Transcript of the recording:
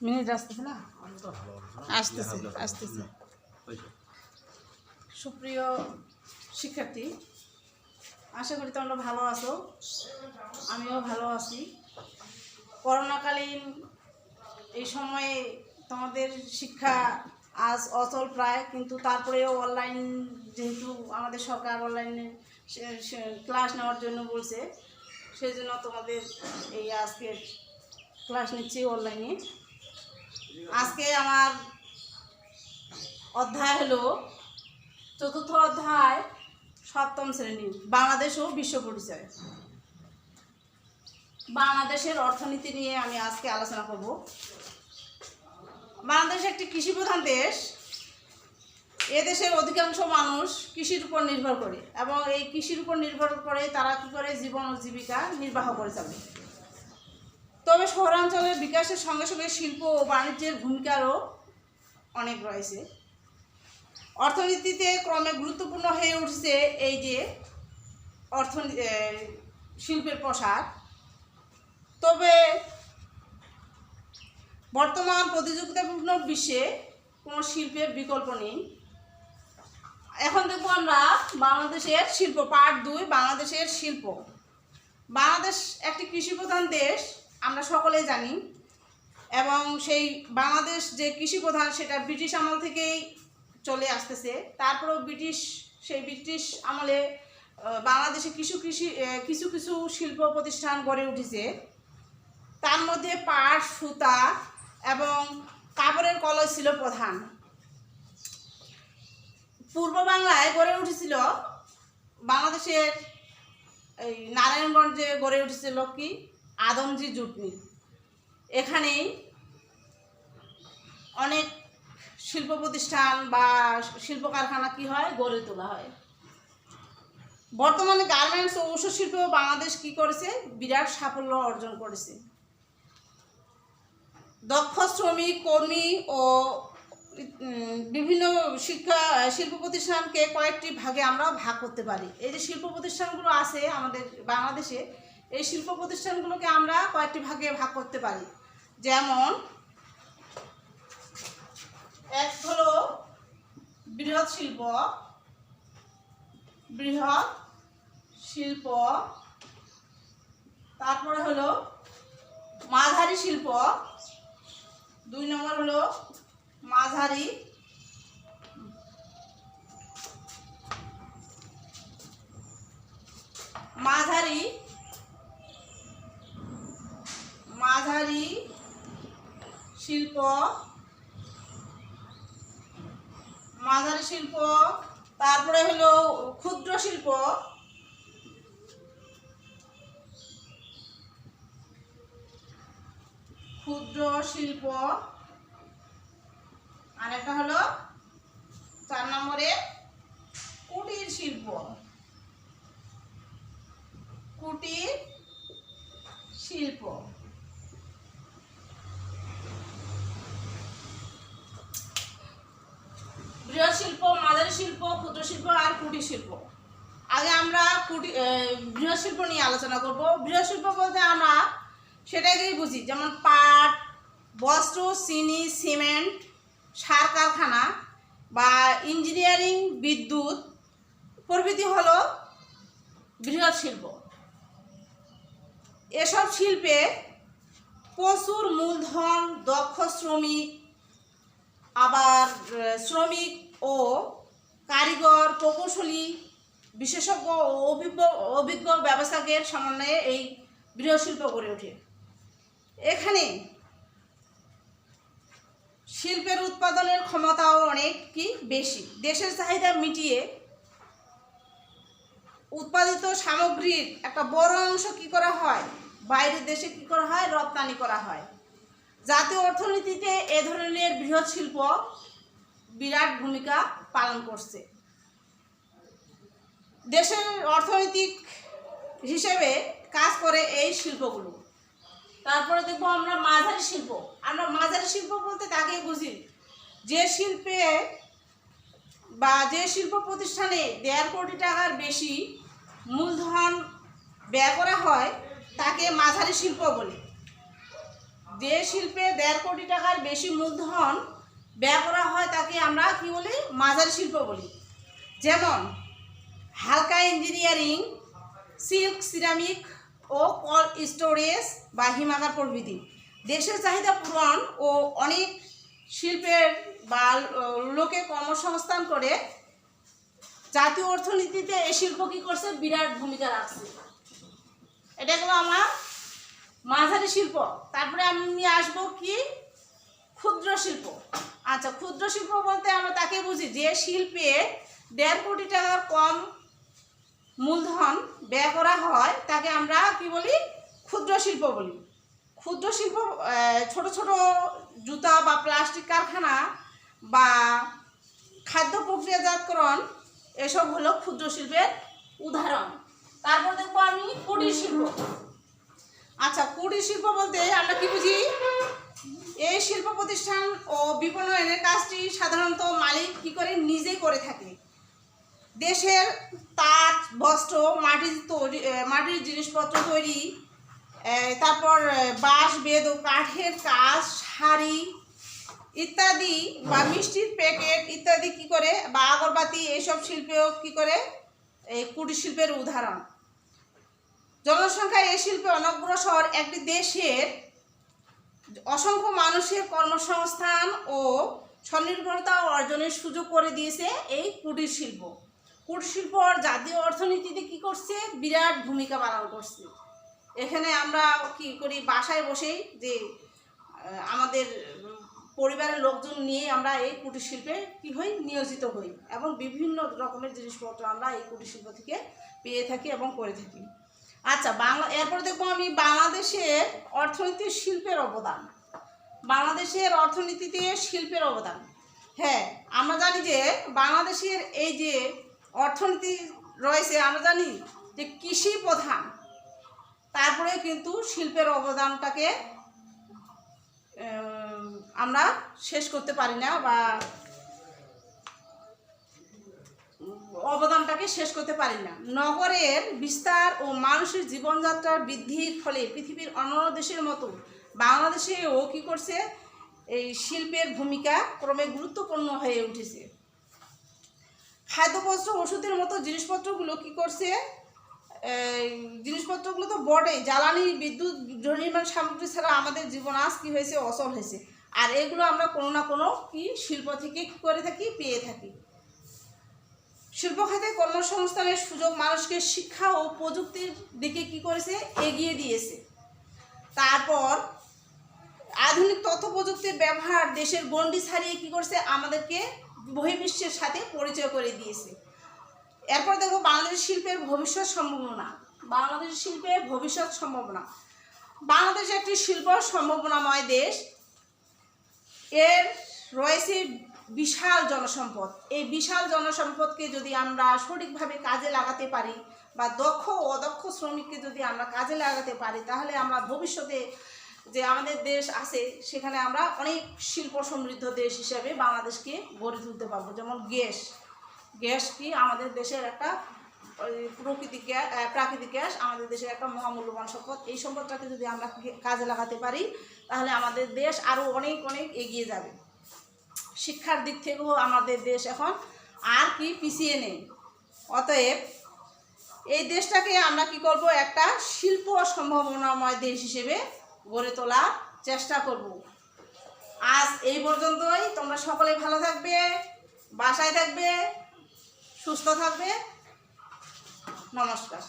Minute আসতেছে না, আসতেছে আসতেছে। সুপ্রিয় শিক্ষার্থী, আশা করি তোমরা ভালো আছো, আমিও ভালো আছি। করোনাকালীন এই সময়ে তোমাদের শিক্ষা আজ অচল প্রায়, কিন্তু তারপরেও অনলাইন, যেহেতু আমাদের সরকার অনলাইনে ক্লাস নেওয়ার জন্য বলছে, সেই জন্য তোমাদের এই আজকের ক্লাস নিচ্ছি অনলাইনে। আজকে আমার অধ্যায় হলো চতুর্থ অধ্যায়, সপ্তম শ্রেণী, বাংলাদেশ ও বিশ্ব পরিচয়। বাংলাদেশের অর্থনীতি নিয়ে আমি আজকে আলোচনা করব। বাংলাদেশ একটি কৃষিপ্রধান দেশ। এদেশের অধিকাংশ মানুষ কৃষির উপর নির্ভর করে এবং এই কৃষির উপর নির্ভর করে তারা কী করে জীবন ও জীবিকা নির্বাহ করে চলে। তবে শহরাঞ্চলের বিকাশের সঙ্গে সঙ্গে শিল্প ও বাণিজ্যের ভূমিকারও অনেক রয়েছে। অর্থনীতিতে ক্রমে গুরুত্বপূর্ণ হয়ে উঠছে এই যে শিল্পের প্রসার। তবে বর্তমান প্রতিযোগিতাপূর্ণ বিশ্বে কোনো শিল্পের বিকল্প নেই। এখন দেখব আমরা বাংলাদেশের শিল্প, পার্ট 2, বাংলাদেশের শিল্প। বাংলাদেশ একটি কৃষিপ্রধান দেশ, আমরা সকলে জানি, এবং সেই বাংলাদেশ যে কৃষিপ্রধান সেটা ব্রিটিশ আমল থেকেই চলে আসতেছে। তারপরেও ব্রিটিশ আমলে বাংলাদেশে কিছু কিছু শিল্প প্রতিষ্ঠান গড়ে উঠেছে। তার মধ্যে পাট, সুতা এবং কাপড়ের কলই ছিল প্রধান। পূর্ব বাংলায় গড়ে উঠেছিল বাংলাদেশের এই নারায়ণগঞ্জে গড়ে উঠেছিল কি আদমজি জুট মিল। এখানেই অনেক শিল্প প্রতিষ্ঠান বা শিল্প কারখানা কি হয়, গড়ে তোলা হয়। বর্তমানে গার্মেন্টস ও ঔষধ শিল্প বাংলাদেশ কি করেছে, বিরাট সাফল্য অর্জন করেছে। দক্ষ শ্রমিক, কর্মী ও বিভিন্ন শিল্প প্রতিষ্ঠানকে কয়েকটি ভাগে আমরা ভাগ করতে পারি। এই যে শিল্প প্রতিষ্ঠানগুলো আছে আমাদের বাংলাদেশে, এই শিল্প প্রতিষ্ঠানগুলোকে আমরা কয়েকটি ভাগে ভাগ করতে পারি। যেমন এক হলো বৃহৎ শিল্প, তারপরে হলো মাঝারি শিল্প, 2 নম্বর হলো মাঝারি শিল্প, তারপরে হলো ক্ষুদ্র শিল্প, আর একটা হলো 4 নম্বরে কুটির শিল্প। বৃহৎ শিল্প, মাঝারি শিল্প, ক্ষুদ্র শিল্প আর কুটির শিল্প। আগে আমরা বৃহৎ শিল্প নিয়ে আলোচনা করব। বৃহৎ শিল্প বলতে আমরা সেটাকেই বুঝি, যেমন পাট, বস্ত্র, চিনি, সিমেন্ট, সার কারখানা বা ইঞ্জিনিয়ারিং, বিদ্যুৎ প্রভৃতি হলো বৃহৎ শিল্প। এসব শিল্পে প্রচুর মূলধন, দক্ষ শ্রমিক, আবার শ্রমিক ও কারিগর, প্রকৌশলী, বিশেষজ্ঞ ও অভিজ্ঞ ব্যবসায়ীদের সমন্বয়ে এই বৃহৎ শিল্প গড়ে ওঠে। এখানে শিল্পের উৎপাদনের ক্ষমতাও অনেক বেশি। দেশের চাহিদা মিটিয়ে উৎপাদিত সামগ্রীর একটা বড় অংশ কি করা হয়, বাইরের দেশে কি করা হয়, রপ্তানি করা হয়। জাতীয় অর্থনীতিতে এ ধরনের বৃহৎ শিল্প বিরাট ভূমিকা পালন করছে। দেশের অর্থনৈতিক হিসেবে কাজ করে এই শিল্পগুলো। তারপরে দেখবো আমরা মাঝারি শিল্প। আমরা মাঝারি শিল্প বলতে তাকেই বুঝি যে শিল্পে বা যে শিল্প প্রতিষ্ঠানে 1.5 কোটি টাকার বেশি মূলধন ব্যয় করা হয় তাকে মাঝারি শিল্প বলে। যে শিল্পে 1.5 কোটি টাকার বেশি মূলধন ব্যয় করা হয় তাকে আমরা কি বলি, মাঝারি শিল্প বলি। যেমন হালকা ইঞ্জিনিয়ারিং, সিল্ক, সিরামিক ও কোল্ড স্টোরেজ বা হিমাগার প্রভৃতি। দেশের চাহিদা পূরণ ও অনেক শিল্পের বা লোকে কর্মসংস্থান করে জাতীয় অর্থনীতিতে এই শিল্প কী করছে, বিরাট ভূমিকা রাখছে। এটা হলো আমার মাঝারি শিল্প। তারপরে আমি আসবো কি, ক্ষুদ্র শিল্প। আচ্ছা, ক্ষুদ্র শিল্প বলতে আমরা তাকে বুঝি যে শিল্পে 1.5 কোটি টাকার কম মূলধন ব্যয় করা হয় তাকে আমরা কি বলি, ক্ষুদ্র শিল্প বলি। ক্ষুদ্র শিল্প ছোট ছোট জুতা বা প্লাস্টিক কারখানা বা খাদ্য প্রক্রিয়াজাতকরণ, এসব হলো ক্ষুদ্র শিল্পের উদাহরণ। তারপর দেখবো আমি কুটির শিল্প। আচ্ছা, কুটির শিল্প বলতে আমরা কি বুঝি, এই শিল্প প্রতিষ্ঠান ও বিপণনের কাজটি সাধারণত মালিক কি করে, নিজেই করে থাকে। দেশের তাঁত, বস্ত্র, মাটির জিনিসপত্র তৈরি, তারপর বাঁশ, বেত ও কাঠের কাজ, শাড়ি ইত্যাদি বা মিষ্টির প্যাকেট ইত্যাদি কি করে, বা আগরবাতি, এইসব শিল্পেও কি করে, এই কুটির শিল্পের উদাহরণ। জনসংখ্যা এই শিল্পে অনগ্রসর একটি দেশের অসংখ্য মানুষের কর্মসংস্থান ও স্বনির্ভরতা অর্জনের সুযোগ করে দিয়েছে এই কুটির শিল্প। কুটির শিল্প জাতীয় অর্থনীতিতে কি করছে, বিরাট ভূমিকা পালন করছে। এখানে আমরা কি করি, বাসায় বসেই যে আমাদের পরিবারের লোকজন নিয়ে আমরা এই কুটির শিল্পে কি হই, নিয়োজিত হই, এবং বিভিন্ন রকমের জিনিসপত্র আমরা এই কুটির শিল্প থেকে পেয়ে থাকি এবং করে থাকি। আচ্ছা, এরপরে দেখবো আমি বাংলাদেশের অর্থনীতির শিল্পের অবদান। বাংলাদেশের অর্থনীতিতে শিল্পের অবদান, হ্যাঁ, আমরা জানি যে বাংলাদেশের এই যে অর্থনীতি রয়েছে, আমরা জানি যে কৃষি প্রধান। তারপরে কিন্তু শিল্পের অবদানটাকে আমরা শেষ করতে পারি না, বা অবদানটাকে শেষ করতে পারি না। নগরের বিস্তার ও মানুষের জীবনযাত্রার বৃদ্ধির ফলে পৃথিবীর অন্যান্য দেশের মতো বাংলাদেশেও কী করছে, এই শিল্পের ভূমিকা ক্রমে গুরুত্বপূর্ণ হয়ে উঠেছে। খাদ্যবস্ত্র, ওষুধের মতো জিনিসপত্রগুলো কী করছে, জিনিসপত্রগুলো তো বটেই, জ্বালানি, বিদ্যুৎ, নির্মাণ সামগ্রী ছাড়া আমাদের জীবন আজ কী হয়েছে, অচল হয়েছে। আর এগুলো আমরা কোনো না কোনো কি শিল্প থেকে কী করে থাকি, পেয়ে থাকি। শিল্প খাতে কর্মসংস্থানের সুযোগ মানুষকে শিক্ষা ও প্রযুক্তির দিকে কি করেছে, এগিয়ে দিয়েছে। তারপর আধুনিক তথ্য প্রযুক্তির ব্যবহার দেশের গণ্ডি ছাড়িয়ে কি করছে, আমাদেরকে বহির্বিশ্বের সাথে পরিচয় করে দিয়েছে। এরপর দেখো বাংলাদেশের শিল্পের ভবিষ্যৎ সম্ভাবনা। বাংলাদেশের শিল্পের ভবিষ্যৎ সম্ভাবনা, বাংলাদেশ একটি শিল্প সম্ভাবনাময় দেশ। এর রয়েছে বিশাল জনসম্পদ। এই বিশাল জনসম্পদকে যদি আমরা সঠিকভাবে কাজে লাগাতে পারি, বা দক্ষ ও অদক্ষ শ্রমিককে যদি আমরা কাজে লাগাতে পারি, তাহলে আমরা ভবিষ্যতে যে আমাদের দেশ আছে সেখানে আমরা অনেক শিল্প সমৃদ্ধ দেশ হিসেবে বাংলাদেশকে গড়ে তুলতে পারবো। যেমন গ্যাস কি আমাদের দেশের একটা প্রাকৃতিক গ্যাস, আমাদের দেশের একটা মহামূল্যবান সম্পদ। এই সম্পদটাকে যদি আমরা কাজে লাগাতে পারি তাহলে আমাদের দেশ আরও অনেক অনেক এগিয়ে যাবে। শিক্ষার দিক থেকেও আমাদের দেশ এখন আর কি পিছিয়ে নেই। অতএব এই দেশটাকে আমরা কি করব, একটা শিল্প সম্ভাবনাময় দেশ হিসেবে গড়ে তোলার চেষ্টা করব। আজ এই পর্যন্তই। তোমরা সকলে ভালো থাকবে, বাসায় থাকবে, সুস্থ থাকবে। নমস্কার।